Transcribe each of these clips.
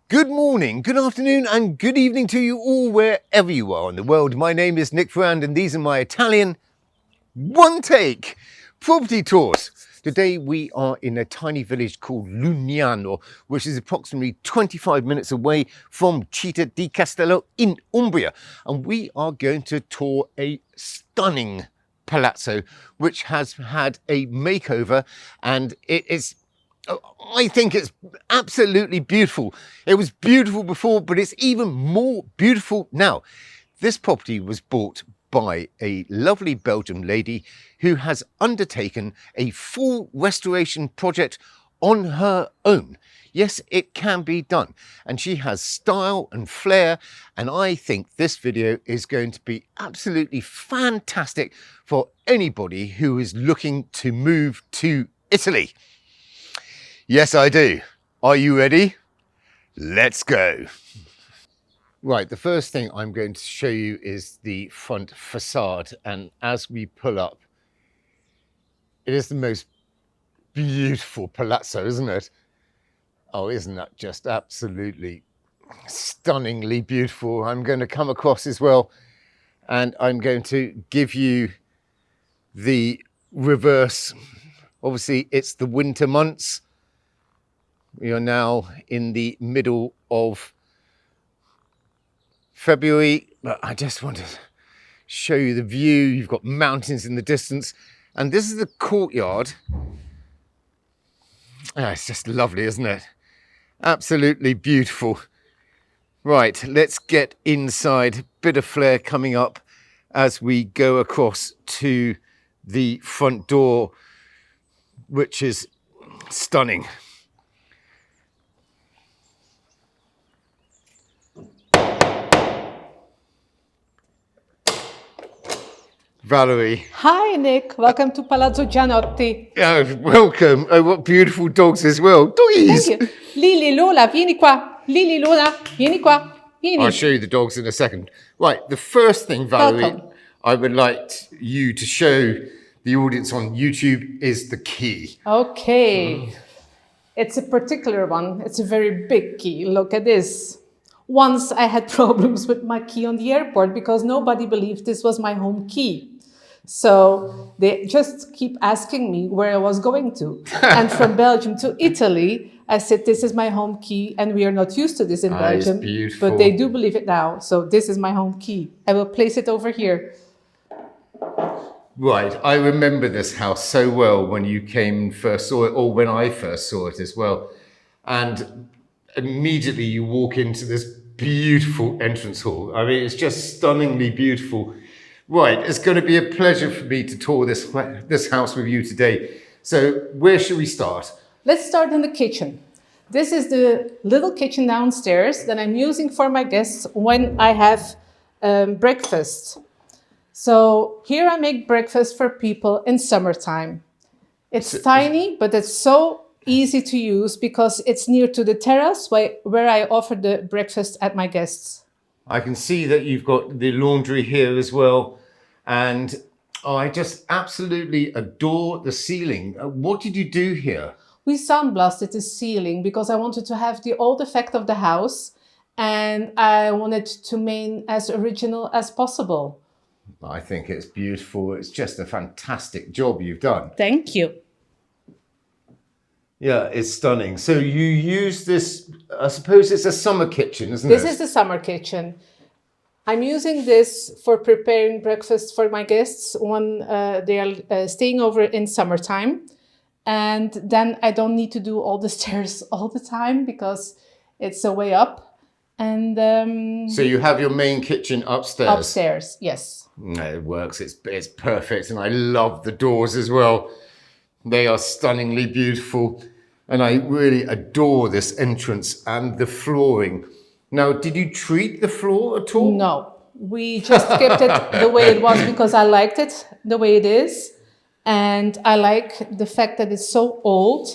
Good morning, good afternoon, and good evening to you all wherever you are in the world. My name is Nick Ferrand, and these are my Italian one-take property tours. Today we are in a tiny village called Lugnano, which is approximately 25 minutes away from Città di Castello in Umbria. And we are going to tour a stunning palazzo, which has had a makeover, and I think it's absolutely beautiful. It was beautiful before, but it's even more beautiful now. This property was bought by a lovely Belgian lady who has undertaken a full restoration project on her own. Yes, it can be done. And she has style and flair. And I think this video is going to be absolutely fantastic for anybody who is looking to move to Italy. Yes, I do. Are you ready? Let's go. Right, the first thing I'm going to show you is the front facade. And as we pull up, it is the most beautiful palazzo, isn't it? Oh, isn't that just absolutely stunningly beautiful? I'm going to come across as well, and I'm going to give you the reverse. Obviously, it's the winter months. We are now in the middle of February, but I just want to show you the view. You've got mountains in the distance, and this is the courtyard. It's just lovely, isn't it? Absolutely beautiful. Right, let's get inside. Bit of flair coming up as we go across to the front door, which is stunning. Valerie. Hi, Nick. Welcome to Palazzo Gianotti. Welcome. Oh, what beautiful dogs as well. Doggies. Thank you. Lily, Lola, vieni qua. Lily, Lola, vieni qua. Vieni. I'll show you the dogs in a second. Right, the first thing, Valerie, Welcome. I would like you to show the audience on YouTube is the key. Okay. It's a particular one. It's a very big key. Look at this. Once I had problems with my key on the airport because nobody believed this was my home key. So they just keep asking me where I was going to. And from Belgium to Italy, I said, this is my home key. And we are not used to this in Belgium. Beautiful. But they do believe it now. So this is my home key. I will place it over here. Right, I remember this house so well when you came and first saw it, or when I first saw it as well. And immediately you walk into this beautiful entrance hall. I mean, it's just stunningly beautiful. Right, it's going to be a pleasure for me to tour this house with you today. So where should we start? Let's start in the kitchen. This is the little kitchen downstairs that I'm using for my guests when I have breakfast. So here I make breakfast for people in summertime. It's tiny, but it's so easy to use because it's near to the terrace where I offer the breakfast at my guests. I can see that you've got the laundry here as well. And I just absolutely adore the ceiling. What did you do here? We sandblasted the ceiling because I wanted to have the old effect of the house and I wanted to remain as original as possible. I think it's beautiful. It's just a fantastic job you've done. Thank you. Yeah, it's stunning. So you use this, I suppose it's a summer kitchen, isn't it? This is the summer kitchen. I'm using this for preparing breakfast for my guests when they are staying over in summertime. And then I don't need to do all the stairs all the time because it's a way up. And so you have your main kitchen upstairs? Upstairs, yes. It works. It's perfect. And I love the doors as well. They are stunningly beautiful. And I really adore this entrance and the flooring. Now, did you treat the floor at all? No, we just kept it the way it was because I liked it the way it is. And I like the fact that it's so old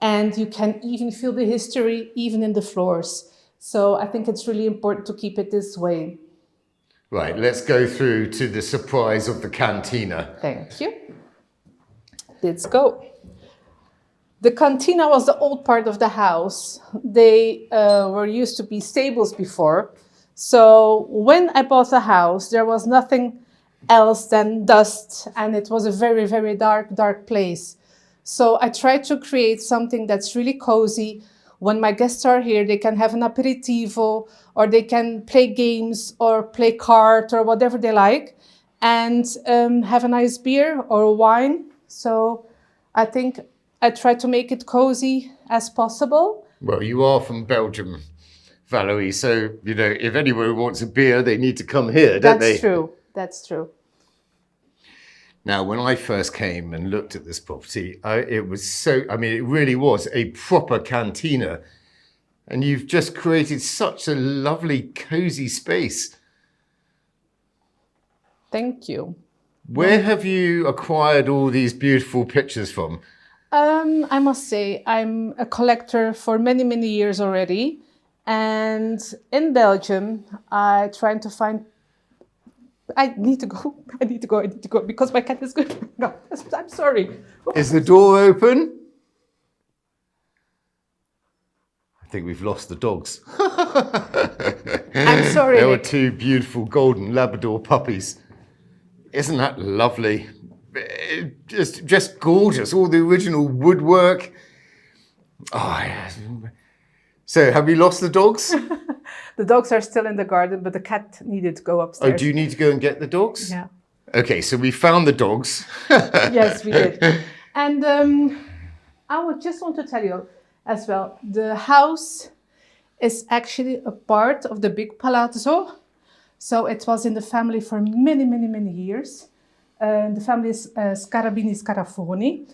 and you can even feel the history even in the floors. So I think it's really important to keep it this way. Right, let's go through to the surprise of the cantina. Thank you. Let's go. The Cantina was the old part of the house. They were used to be stables before. So when I bought the house, there was nothing else than dust, and it was a very, very dark place. So I tried to create something that's really cozy. When my guests are here, they can have an aperitivo, or they can play games or play card or whatever they like, and have a nice beer or wine. So I think I try to make it cozy as possible. Well, you are from Belgium, Valerie, so, you know, if anyone wants a beer, they need to come here, don't they? That's true. That's true. Now, when I first came and looked at this property, it really was a proper cantina. And you've just created such a lovely, cozy space. Thank you. Where have you acquired all these beautiful pictures from? I must say, I'm a collector for many, many years already. And in Belgium, I try to find... I need to go because my cat is going. No, I'm sorry. Is the door open? I think we've lost the dogs. I'm sorry. There were Nick. two beautiful golden Labrador puppies. Isn't that lovely? Just gorgeous. All the original woodwork. Oh, yeah. So, have you lost the dogs? The dogs are still in the garden, but the cat needed to go upstairs. Oh, do you need to go and get the dogs? Yeah. Okay, so we found the dogs. Yes, we did. And I would just want to tell you as well, the house is actually a part of the big palazzo. So it was in the family for many, many, many years. The family is Scarabini-Scarafoni.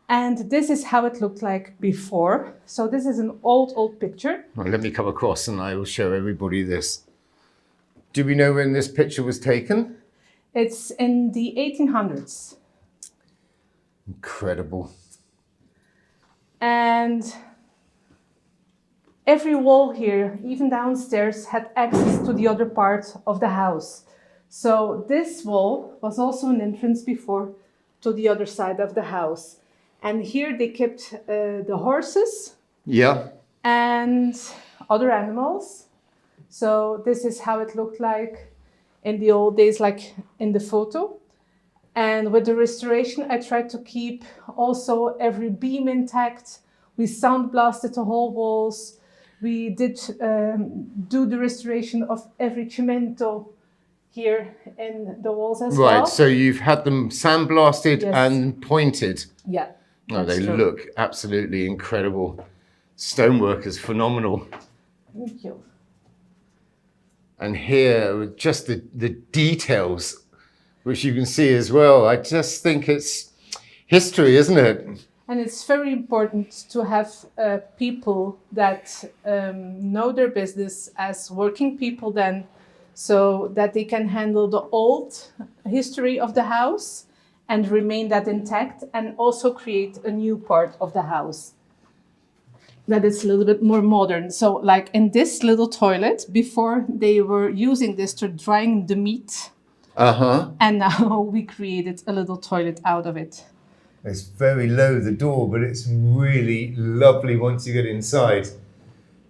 And this is how it looked like before. So this is an old picture. Well, let me come across and I will show everybody this. Do we know when this picture was taken? It's in the 1800s. Incredible. And every wall here, even downstairs, had access to the other part of the house. So this wall was also an entrance before to the other side of the house. And here they kept the horses. Yeah. And other animals. So this is how it looked like in the old days, like in the photo. And with the restoration, I tried to keep also every beam intact. We sandblasted the whole walls. We did do the restoration of every cimento here in the walls as well. Right, so you've had them sandblasted Yes. and pointed. Yeah. Oh, they true. look absolutely incredible. Stonework is phenomenal. Thank you. And here, just the details, which you can see as well. I just think it's history, isn't it? And it's very important to have people that know their business as working people then, so that they can handle the old history of the house and remain that intact, and also create a new part of the house that is a little bit more modern. So like in this little toilet, before they were using this to drying the meat. Uh-huh. And now we created a little toilet out of it. It's very low, the door, but it's really lovely once you get inside.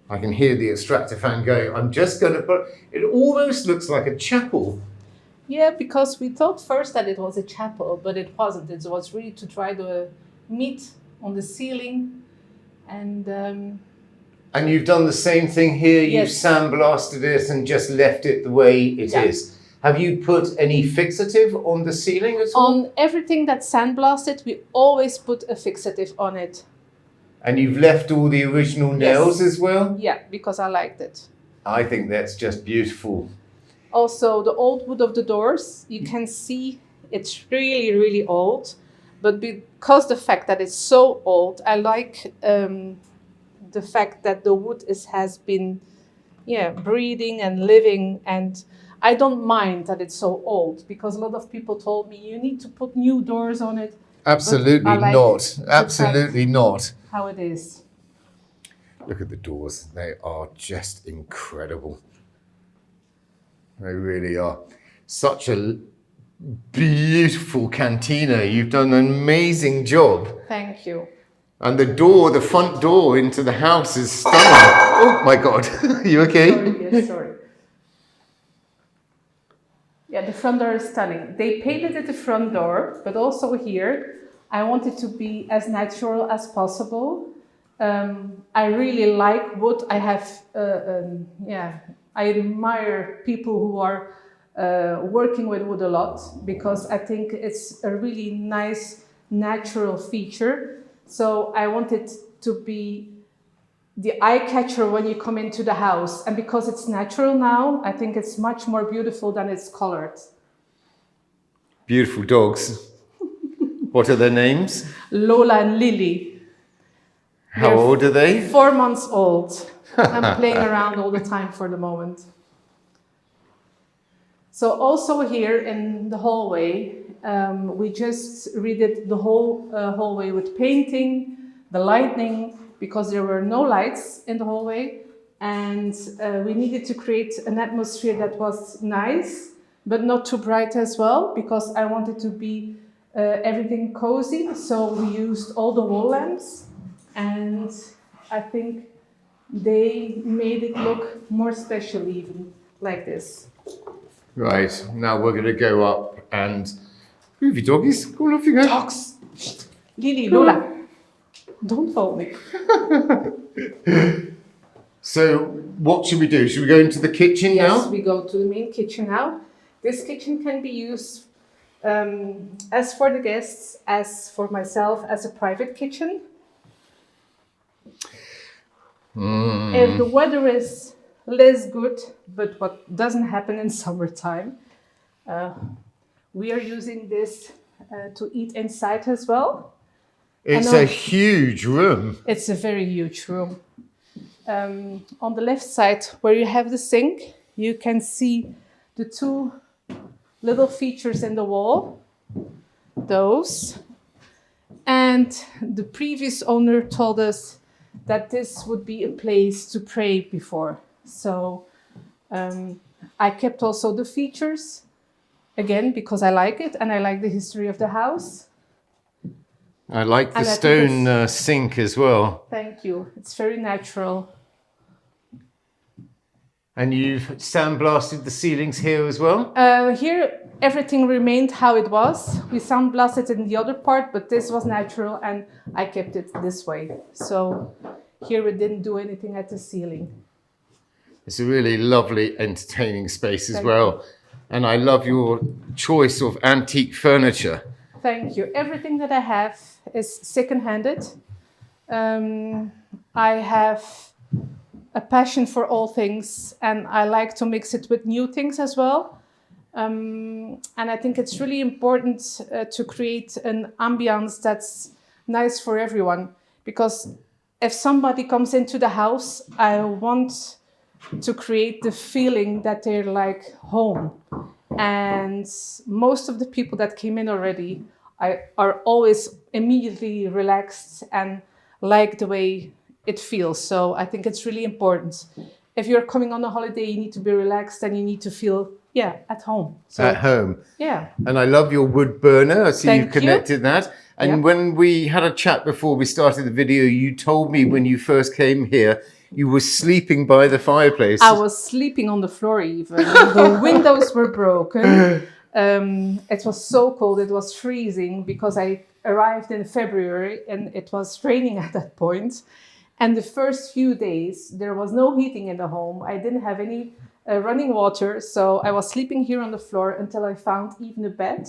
I can hear the extractor fan going. I'm just going to put... It almost looks like a chapel. Yeah, because we thought first that it was a chapel, but it wasn't. It was really to dry the meat on the ceiling. And you've done the same thing here. You've Yes. sandblasted it and just left it the way it is. Yeah. Have you put any fixative on the ceiling at all? on everything that's sandblasted, we always put a fixative on it. And you've left all the original nails Yes. as well? Yeah, because I liked it. I think that's just beautiful. Also, the old wood of the doors, you can see it's really, really old. But because the fact that it's so old, I like the fact that the wood has been breathing and living. And I don't mind that it's so old, because a lot of people told me you need to put new doors on it. Absolutely I like not. the Absolutely not. How it is. Look at the doors. They are just incredible. They really are. Such a beautiful cantina. You've done an amazing job. Thank you. And the door, the front door into the house is stunning. Oh my God, you okay? Sorry, yes, sorry. Yeah, the front door is stunning. They painted at the front door, but also here, I want it to be as natural as possible. I really like wood. I have, I admire people who are working with wood a lot because I think it's a really nice natural feature. So I want it to be the eye catcher when you come into the house. And because it's natural now, I think it's much more beautiful than it's colored. Beautiful dogs. What are their names? Lola and Lily. How old are they? 4 months old. I'm playing around all the time for the moment. So also here in the hallway, we just redid the whole hallway with painting, the lighting, because there were no lights in the hallway. And we needed to create an atmosphere that was nice, but not too bright as well, because I wanted to be everything cozy. So we used all the wall lamps, and I think they made it look more special even, like this. Right, now we're going to go up and move your doggies. Go on, off you go. Dogs! Lily, Lola, don't hold me. So what should we do? Should we go into the kitchen now? Yes, we go to the main kitchen now. This kitchen can be used as for the guests, as for myself, as a private kitchen. If the weather is less good, but what doesn't happen in summertime, we are using this to eat inside as well. It's a huge room. It's a very huge room. On the left side, where you have the sink, you can see the two little features in the wall. Those. And the previous owner told us that this would be a place to pray before. So I kept also the features, again, because I like it and I like the history of the house. I like the stone sink as well. Thank you. It's very natural. And you've sandblasted the ceilings here as well? Here, everything remained how it was. We sandblasted in the other part, but this was natural and I kept it this way. So here we didn't do anything at the ceiling. It's a really lovely, entertaining space as well. And I love your choice of antique furniture. Thank you. Everything that I have is second-handed. I have a passion for all things, and I like to mix it with new things as well. And I think it's really important to create an ambience that's nice for everyone. Because if somebody comes into the house, I want to create the feeling that they're like home. And most of the people that came in already are always immediately relaxed and like the way it feels. So I think it's really important. If you're coming on a holiday, you need to be relaxed and you need to feel, at home. So, at home. Yeah. And I love your wood burner. I see you've connected that. And when we had a chat before we started the video, you told me when you first came here, you were sleeping by the fireplace. I was sleeping on the floor even. The windows were broken. It was so cold. It was freezing because I arrived in February and it was raining at that point. And the first few days, there was no heating in the home. I didn't have any running water. So I was sleeping here on the floor until I found even a bed.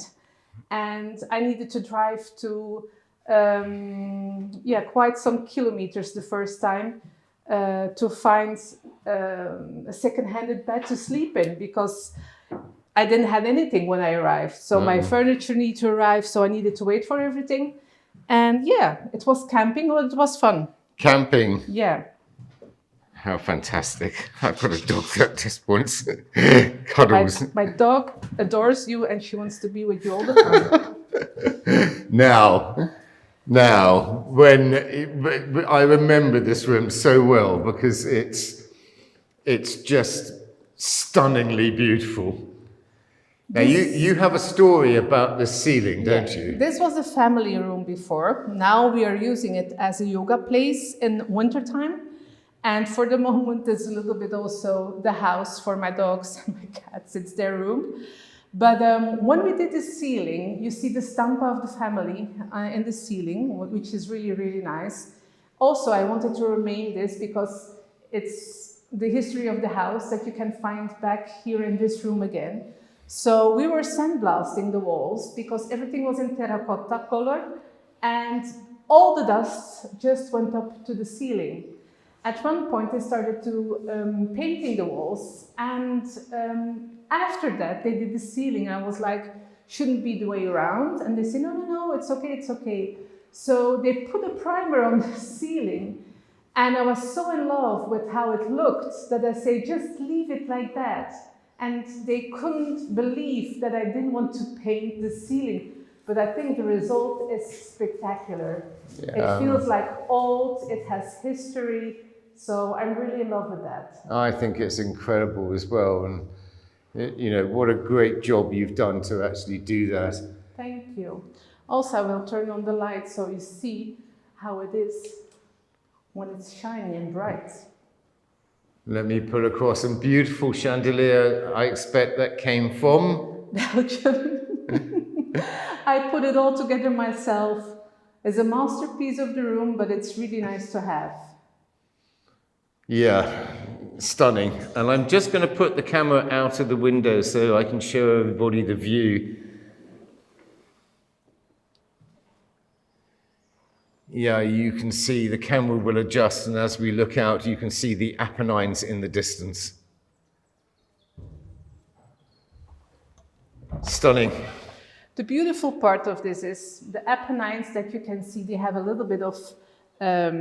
And I needed to drive to, quite some kilometers the first time to find a second-handed bed to sleep in because I didn't have anything when I arrived. So my furniture needed to arrive, so I needed to wait for everything. And it was camping, but it was fun. Camping? Yeah. How fantastic. I've got a dog that just wants cuddles. My dog adores you and she wants to be with you all the time. Now, when I remember this room so well because it's just stunningly beautiful. Now, you have a story about the ceiling, don't Yeah. you? This was a family room before. Now we are using it as a yoga place in wintertime. And for the moment, it's a little bit also the house for my dogs and my cats. It's their room. But when we did the ceiling, you see the stampa of the family in the ceiling, which is really, really nice. Also, I wanted to remain this because it's the history of the house that you can find back here in this room again. So we were sandblasting the walls because everything was in terracotta color and all the dust just went up to the ceiling. At one point they started to painting the walls and after that they did the ceiling. I was like, shouldn't be the way around, and they said, no, it's okay. So they put a primer on the ceiling and I was so in love with how it looked that I say, just leave it like that. And they couldn't believe that I didn't want to paint the ceiling. But I think the result is spectacular. Yeah. It feels like old, it has history. So I'm really in love with that. I think it's incredible as well. And, you know, what a great job you've done to actually do that. Thank you. Also, I will turn on the light so you see how it is when it's shiny and bright. Let me pull across some beautiful chandelier. I expect that came from Belgium. I put it all together myself. It's a masterpiece of the room, but it's really nice to have. Yeah, stunning. And I'm just going to put the camera out of the window so I can show everybody the view. Yeah, you can see the camera will adjust, and as we look out, you can see the Apennines in the distance. Stunning. The beautiful part of this is the Apennines that you can see, they have a little bit of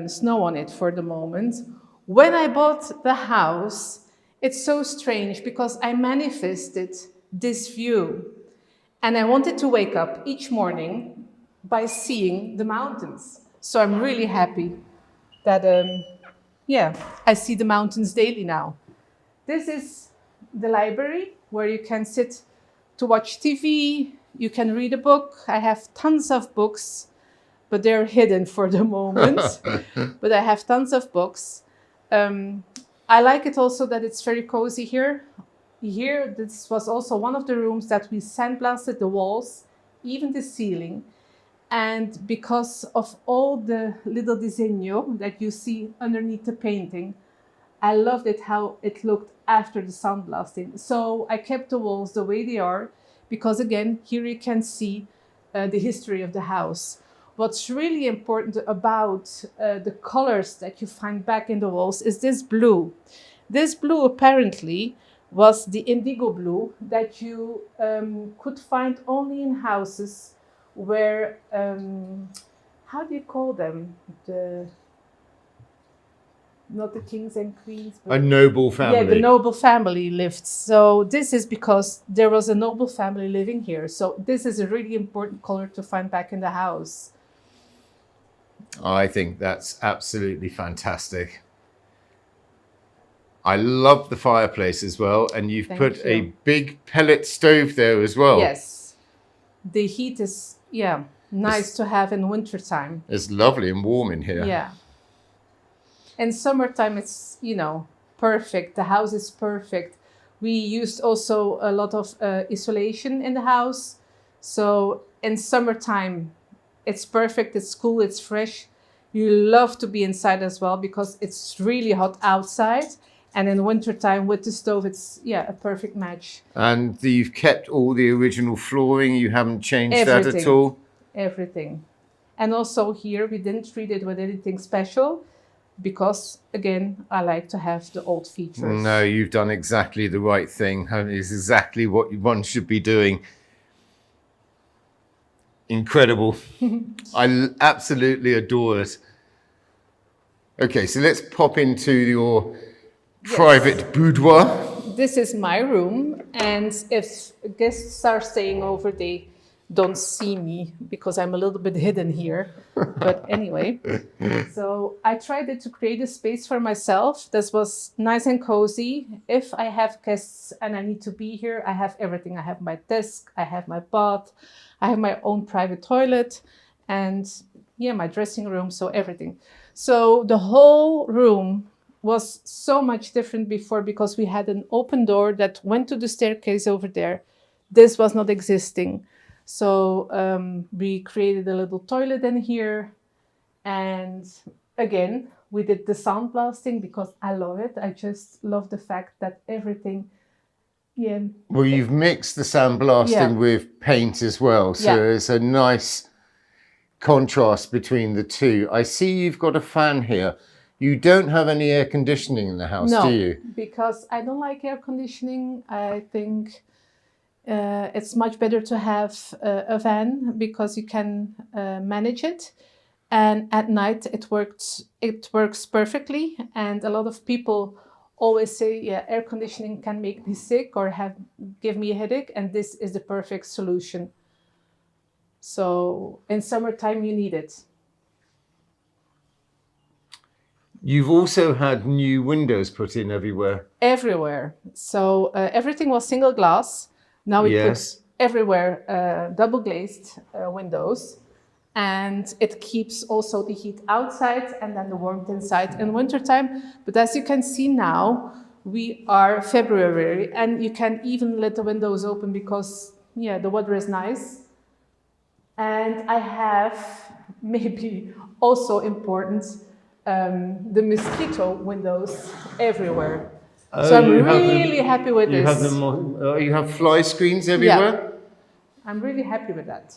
snow on it for the moment. When I bought the house, it's so strange because I manifested this view and I wanted to wake up each morning by seeing the mountains. So I'm really happy that, I see the mountains daily now. This is the library where you can sit to watch TV, you can read a book. I have tons of books, but they're hidden for the moment. But I have tons of books. I like it also that it's very cozy here. Here, this was also one of the rooms that we sandblasted the walls, even the ceiling. And because of all the little disegno that you see underneath the painting, I loved it how it looked after the sandblasting. So I kept the walls the way they are, because again, here you can see the history of the house. What's really important about the colors that you find back in the walls is this blue. This blue apparently was the indigo blue that you could find only in houses where, how do you call them? Not the kings and queens. But A noble family. yeah, the noble family lived. So this is because there was a noble family living here. So this is a really important color to find back in the house. I think that's absolutely fantastic. I love the fireplace as well, and you've put a big pellet stove there as well. Yes. The heat is, nice to have in wintertime. It's lovely and warm in here. Yeah. In summertime, it's, perfect. The house is perfect. We used also a lot of isolation in the house. So in summertime, it's perfect. It's cool. It's fresh. You love to be inside as well because it's really hot outside. And in wintertime with the stove, it's, a perfect match. And you've kept all the original flooring. You haven't changed that at all? Everything. And also here, we didn't treat it with anything special. Because, again, I like to have the old features. No, you've done exactly the right thing. It's exactly what one should be doing. Incredible. I absolutely adore it. Okay, so let's pop into your private boudoir. This is my room. And if guests are staying over, they don't see me because I'm a little bit hidden here. But anyway, so I tried to create a space for myself. This was nice and cozy. If I have guests and I need to be here, I have everything. I have my desk, I have my bath, I have my own private toilet, and yeah, my dressing room, so everything. So the whole room was so much different before because we had an open door that went to the staircase over there. This was not existing. So we created a little toilet in here. And again, we did the sound blasting because I love it. I just love the fact that everything, yeah. Well, you've mixed the sandblasting with paint as well. So it's a nice contrast between the two. I see you've got a fan here. You don't have any air conditioning in the house, do you? No, because I don't like air conditioning. I think it's much better to have a fan because you can manage it. And at night it works perfectly. And a lot of people always say, yeah, air conditioning can make me sick or give me a headache. And this is the perfect solution. So in summertime, you need it. You've also had new windows put in everywhere. Everywhere. So everything was single glass. Now we put everywhere double glazed windows. And it keeps also the heat outside and then the warmth inside in wintertime. But as you can see now, we are February and you can even let the windows open because, yeah, the weather is nice. And I have, maybe also important, the mosquito windows everywhere. So I'm really happy with this. You have fly screens everywhere? Yeah, I'm really happy with that.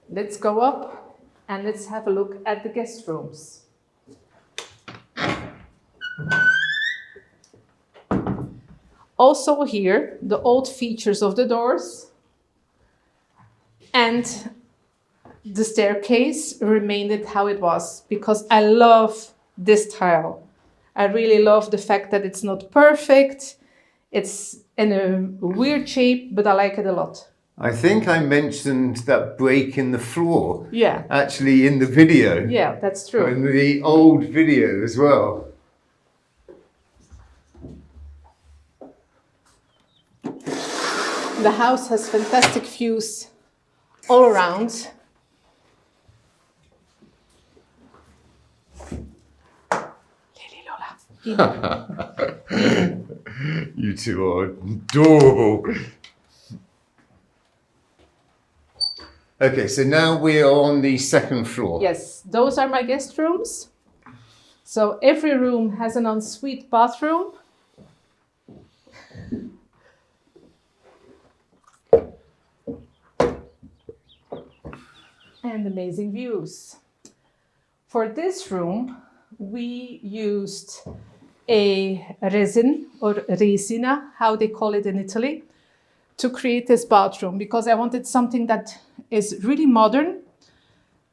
Let's go up and let's have a look at the guest rooms. Also here, the old features of the doors and the staircase remained how it was because I love this tile. I really love the fact that it's not perfect. It's in a weird shape, but I like it a lot. I think I mentioned that break in the floor. Yeah. Actually in the video. Yeah, that's true. In the old video as well. The house has fantastic views all around. Lily Lola. You two are adorable. Okay, so now we are on the second floor. Yes, those are my guest rooms. So every room has an ensuite bathroom. And amazing views. For this room, we used a resin or resina, how they call it in Italy, to create this bathroom because I wanted something that is really modern.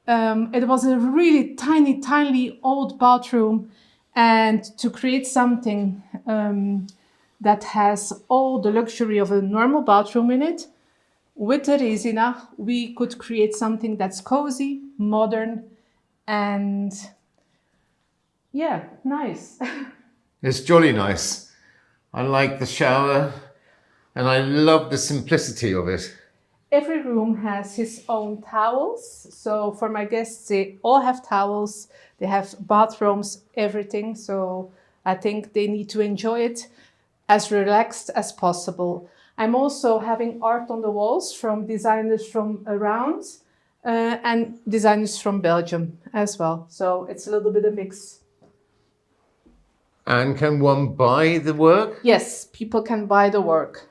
It was a really tiny old bathroom, and to create something that has all the luxury of a normal bathroom in it, with the resina, we could create something that's cozy, modern, and yeah, nice. It's jolly nice. I like the shower and I love the simplicity of it. Every room has his own towels. So for my guests, they all have towels. They have bathrooms, everything. So I think they need to enjoy it as relaxed as possible. I'm also having art on the walls from designers from around and designers from Belgium as well. So it's a little bit of a mix. And can one buy the work? Yes, people can buy the work.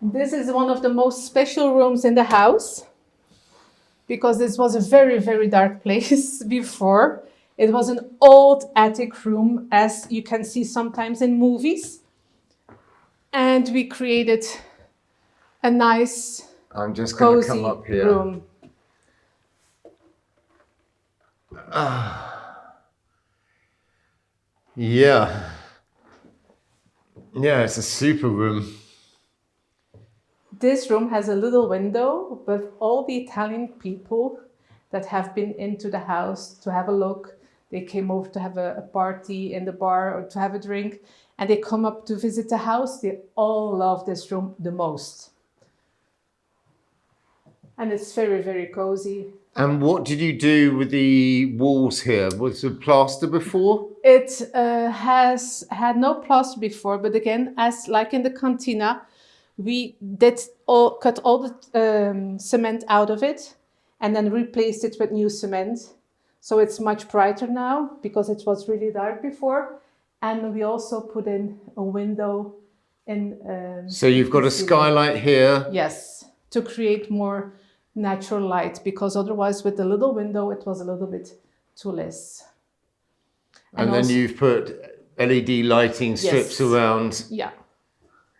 This is one of the most special rooms in the house because this was a very dark place before. It was an old attic room, as you can see sometimes in movies. And we created a nice, I'm just going to cozy come up here. room. Yeah. Yeah, it's a super room. This room has a little window, but all the Italian people that have been into the house to have a look, they came over to have a party in the bar or to have a drink, and they come up to visit the house. They all love this room the most. And it's very, very cozy. And what did you do with the walls here? Was it plaster before? It has had no plaster before, but again, as like in the Cantina, we did cut all the cement out of it and then replaced it with new cement. So it's much brighter now because it was really dark before. And we also put in a window in. So you've got a skylight here. Yes, to create more natural light, because otherwise with the little window it was a little bit too less. And then you've put LED lighting strips around. Yeah.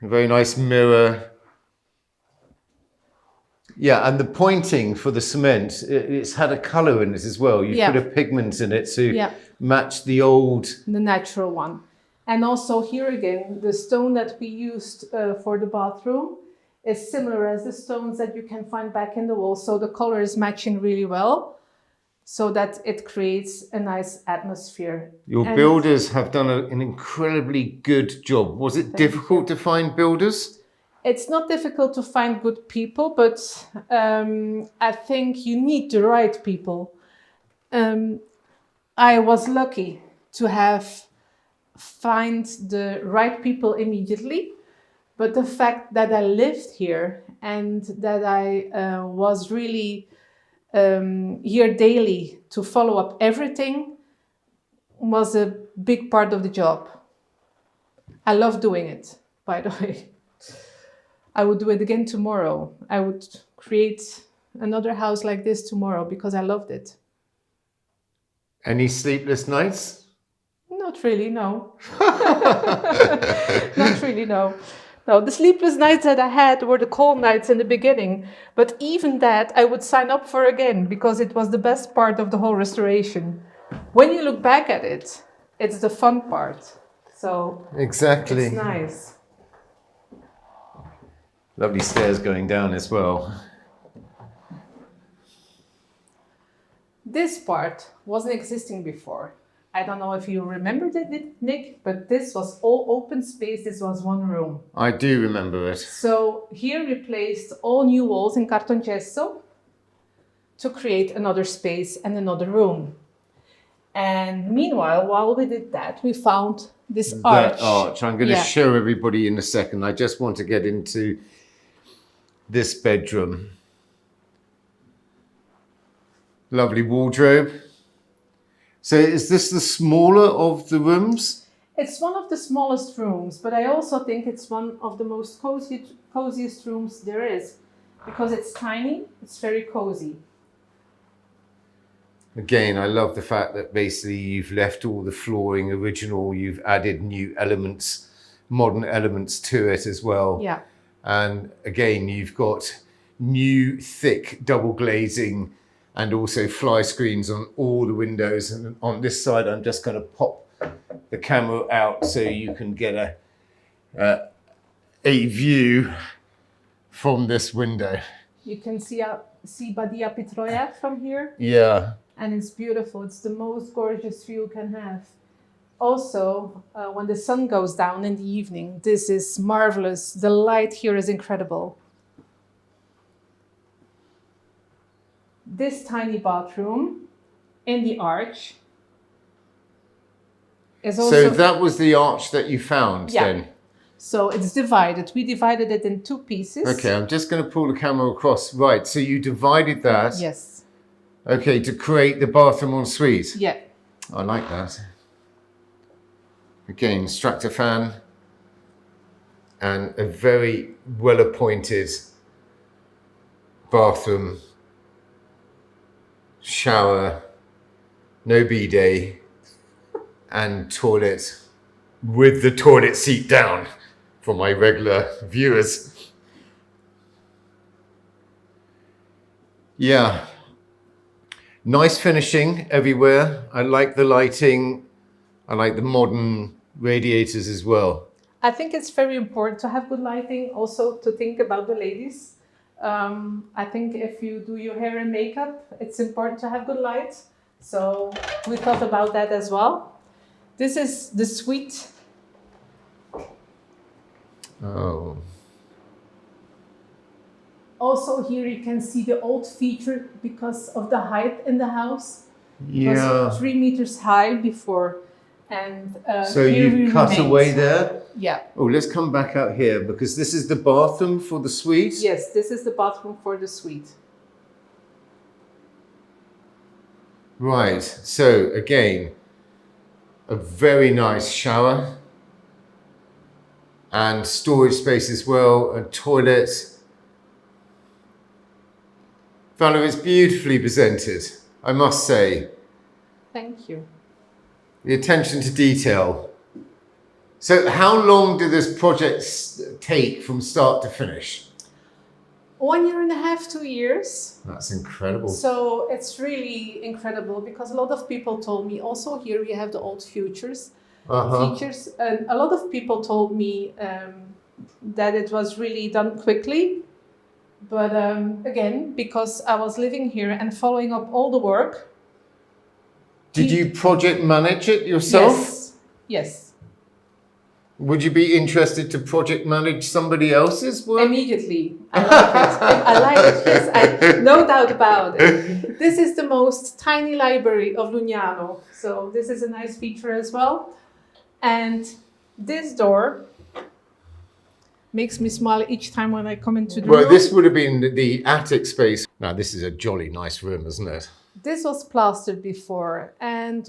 A very nice mirror. Yeah, and the pointing for the cement, it's had a colour in it as well. You put a pigment in it to match the natural one. And also here again, the stone that we used for the bathroom is similar as the stones that you can find back in the wall. So the color is matching really well, so that it creates a nice atmosphere. Your builders have done an incredibly good job. Was it difficult to find builders? It's not difficult to find good people, but I think you need the right people. I was lucky to find the right people immediately, but the fact that I lived here and that I was really here daily to follow up everything was a big part of the job. I love doing it, by the way. I would do it again tomorrow. I would create another house like this tomorrow because I loved it. Any sleepless nights? Not really, no. Not really, no. No, the sleepless nights that I had were the cold nights in the beginning. But even that, I would sign up for again because it was the best part of the whole restoration. When you look back at it, it's the fun part. So exactly. It's nice. Lovely stairs going down as well. This part wasn't existing before. I don't know if you remembered it, Nick, but this was all open space. This was one room. I do remember it. So here we placed all new walls in cartongesso to create another space and another room. And meanwhile, while we did that, we found this arch. That arch. I'm going to show everybody in a second. I just want to get into this bedroom. Lovely wardrobe. So is this the smaller of the rooms? It's one of the smallest rooms, but I also think it's one of the most coziest rooms there is, because it's tiny, it's very cozy. Again, I love the fact that basically you've left all the flooring original, you've added new elements, modern elements to it as well. Yeah. And again, you've got new thick double glazing and also fly screens on all the windows. And on this side, I'm just going to pop the camera out so you can get a view from this window. You can see Badia Pitroia from here. Yeah. And it's beautiful. It's the most gorgeous view you can have. Also, when the sun goes down in the evening, this is marvelous. The light here is incredible. This tiny bathroom in the arch is also... So that was the arch that you found then? So it's divided. We divided it in two pieces. Okay, I'm just going to pull the camera across. Right, so you divided that. Yes. Okay, to create the bathroom en suite. Yeah. I like that. Again, structure fan and a very well appointed bathroom, shower, no bidet, and toilet with the toilet seat down for my regular viewers. Yeah. Nice finishing everywhere. I like the lighting. I like the modern radiators as well. I think it's very important to have good lighting, also to think about the ladies. I think if you do your hair and makeup, it's important to have good light. So we thought about that as well. This is the suite. Oh. Also here you can see the old feature because of the height in the house. Yeah. It was 3 meters high before. And so here you've cut away there? Yeah. Oh, let's come back out here because this is the bathroom for the suite? Yes, this is the bathroom for the suite. Right, so again, a very nice shower and storage space as well, and toilet. Valerie, it's beautifully presented, I must say. Thank you. The attention to detail. So how long did this project take from start to finish? 1 year and a half, 2 years. That's incredible. So it's really incredible because a lot of people told me, also here we have the old features. And a lot of people told me that it was really done quickly. But again, because I was living here and following up all the work. Did you project manage it yourself? Yes. Yes. Would you be interested to project manage somebody else's work? Immediately. I like it. I like it. Yes, no doubt about it. This is the most tiny library of Lugnano. So this is a nice feature as well. And this door makes me smile each time when I come into the room. Well, this would have been the attic space. Now, this is a jolly nice room, isn't it? This was plastered before, and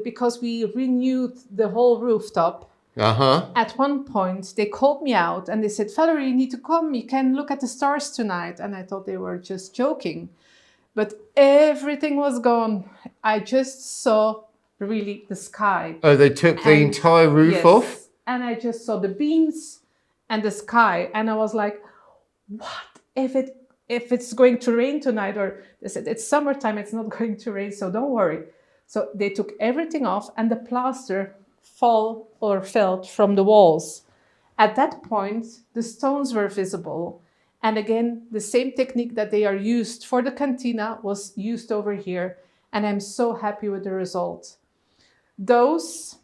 because we renewed the whole rooftop, at one point they called me out and they said, Valerie, you need to come, you can look at the stars tonight. And I thought they were just joking, but everything was gone. I just saw really the sky. Oh, they took the entire roof off? And I just saw the beams and the sky, and I was like, what if it's going to rain tonight? Or they said, it's summertime, it's not going to rain, so don't worry. So they took everything off and the plaster fell from the walls. At that point, the stones were visible. And again, the same technique that they are used for the Cantina was used over here. And I'm so happy with the result. Those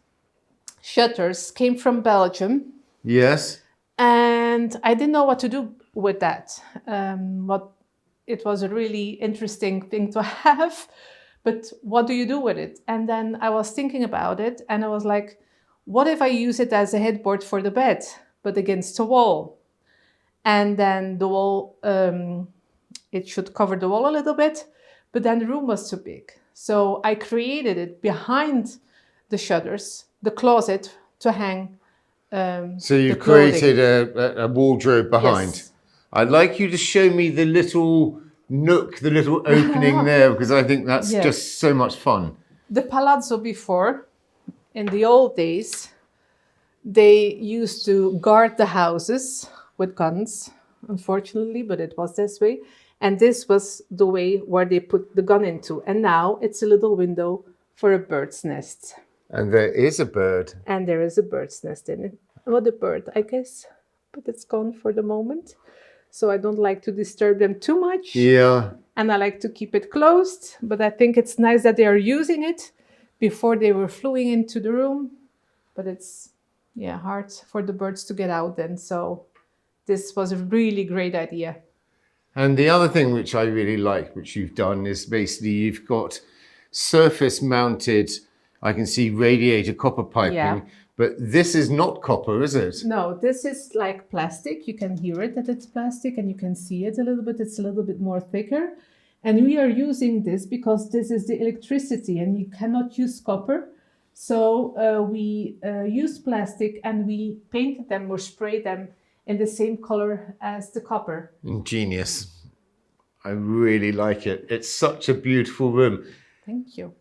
shutters came from Belgium. Yes. And I didn't know what to do with that. It was a really interesting thing to have, but what do you do with it? And then I was thinking about it and I was like, what if I use it as a headboard for the bed, but against the wall? And then the wall, it should cover the wall a little bit, but then the room was too big. So I created it behind the shutters, the closet to hang. So you created a wardrobe behind. Yes. I'd like you to show me the little nook, the little opening there, because I think that's just so much fun. The Palazzo before, in the old days, they used to guard the houses with guns, unfortunately, but it was this way. And this was the way where they put the gun into. And now it's a little window for a bird's nest. And there is a bird. And there is a bird's nest in it. Well, the bird, I guess, but it's gone for the moment. So I don't like to disturb them too much. Yeah. And I like to keep it closed. But I think it's nice that they are using it. Before they were flying into the room. But it's, hard for the birds to get out then. So this was a really great idea. And the other thing which I really like, which you've done, is basically you've got surface mounted, I can see radiator copper piping. Yeah. But this is not copper, is it? No, this is like plastic. You can hear it that it's plastic and you can see it a little bit. It's a little bit more thicker. And we are using this because this is the electricity and you cannot use copper. So we used plastic and we painted them or sprayed them in the same color as the copper. Ingenious. I really like it. It's such a beautiful room. Thank you.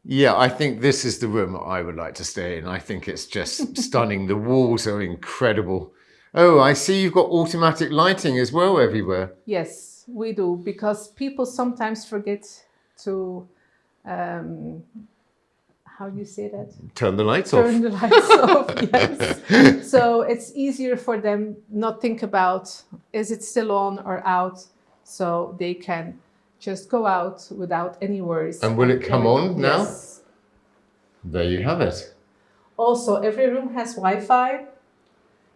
Yeah, I think this is the room I would like to stay in. I think it's just stunning. The walls are incredible. Oh, I see you've got automatic lighting as well everywhere. Yes, we do, because people sometimes forget to how do you say that? Turn the lights off. Turn the lights off, yes. So it's easier for them not think about, is it still on or out? So they can just go out without any worries. And will it come on now? Yes. There you have it. Also, every room has Wi-Fi.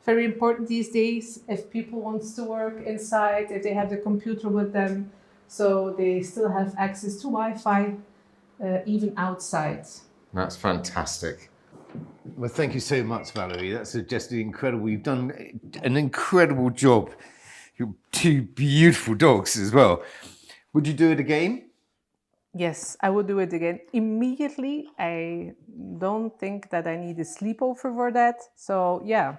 Very important these days if people want to work inside, if they have the computer with them. So they still have access to Wi-Fi, even outside. That's fantastic. Well, thank you so much, Valerie. That's just incredible. You've done an incredible job. You're two beautiful dogs as well. Would you do it again? Yes, I would do it again immediately. I don't think that I need a sleepover for that. So yeah,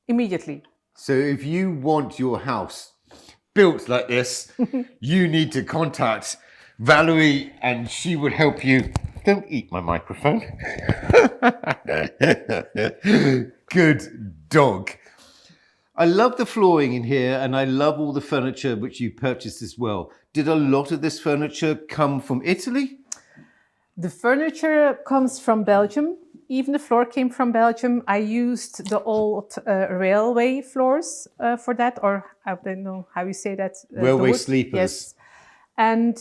immediately. So if you want your house built like this, you need to contact Valerie and she would help you. Don't eat my microphone. Good dog. I love the flooring in here and I love all the furniture which you purchased as well. Did a lot of this furniture come from Italy? The furniture comes from Belgium. Even the floor came from Belgium. I used the old railway floors for that, or I don't know how you say that. Railway sleepers. Yes. And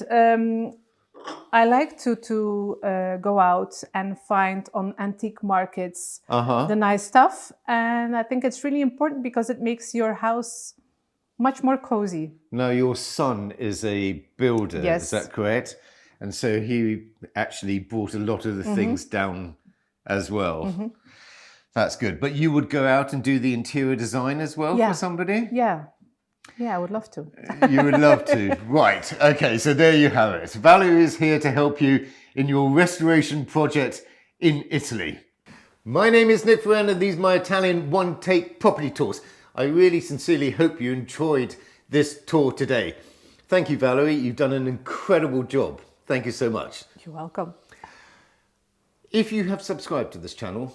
I like to go out and find on antique markets the nice stuff. And I think it's really important because it makes your house much more cozy. Now, your son is a builder, Yes. Is that correct? And so he actually brought a lot of the things down as well. That's good. But you would go out and do the interior design as well for somebody? Yeah. Yeah, I would love to. You would love to. Right. Okay, so there you have it. Valerie is here to help you in your restoration project in Italy. My name is Nick Ferrand and these are my Italian one-take property tours. I really sincerely hope you enjoyed this tour today. Thank you, Valerie. You've done an incredible job. Thank you so much. You're welcome. If you have subscribed to this channel,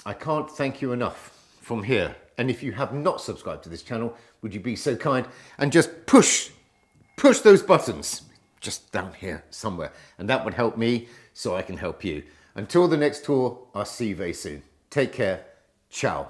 I can't thank you enough from here. And if you have not subscribed to this channel, would you be so kind and just push those buttons just down here somewhere. And that would help me so I can help you. Until the next tour, I'll see you very soon. Take care. Ciao.